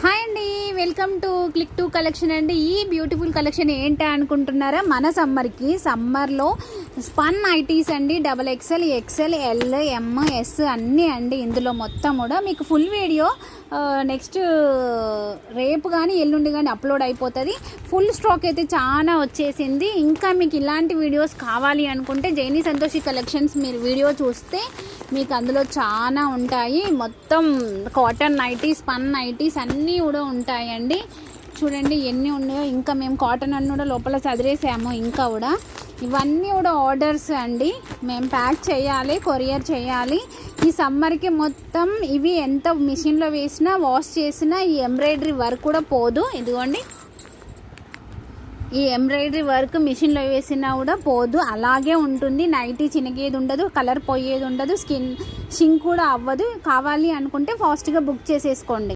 Hi అండి, welcome to click to collection అండి. ఈ బ్యూటిఫుల్ కలెక్షన్ ఏంటి అనుకుంటున్నారా? మన సమ్మర్లో స్పన్ నైటీస్ అండి. XXL, XL, L, M, S అన్నీ అండి. ఇందులో మొత్తం కూడా మీకు ఫుల్ వీడియో నెక్స్ట్ రేపు కానీ ఎల్లుండి కానీ అప్లోడ్ అయిపోతుంది. ఫుల్ స్టాక్ అయితే చాలా వచ్చేసింది. ఇంకా మీకు ఇలాంటి వీడియోస్ కావాలి అనుకుంటే జైనీ సంతోషి కలెక్షన్స్ మీరు వీడియో చూస్తే మీకు అందులో చాలా ఉంటాయి. మొత్తం కాటన్ నైటీస్, స్పన్ నైటీస్ అన్నీ కూడా ఉంటాయండి. చూడండి ఎన్ని ఉన్నాయో. ఇంకా మేము కాటన్ అన్నీ కూడా లోపల చదిరేసాము. ఇంకా కూడా ఇవన్నీ కూడా ఆర్డర్స్ అండి. మేము ప్యాక్ చేయాలి, కొరియర్ చేయాలి. ఈ సమ్మర్కి మొత్తం ఇవి ఎంత మిషన్లో వేసినా వాష్ చేసినా ఈ ఎంబ్రాయిడరీ వర్క్ కూడా పోదు. ఇదిగోండి, ఈ ఎంబ్రాయిడరీ వర్క్ మిషన్లో వేసినా కూడా పోదు, అలాగే ఉంటుంది. నైటీ చినిగేది ఉండదు, కలర్ పోయేది ఉండదు, స్కిన్ షింక్ కూడా అవ్వదు. కావాలి అనుకుంటే ఫాస్ట్గా బుక్ చేసేసుకోండి.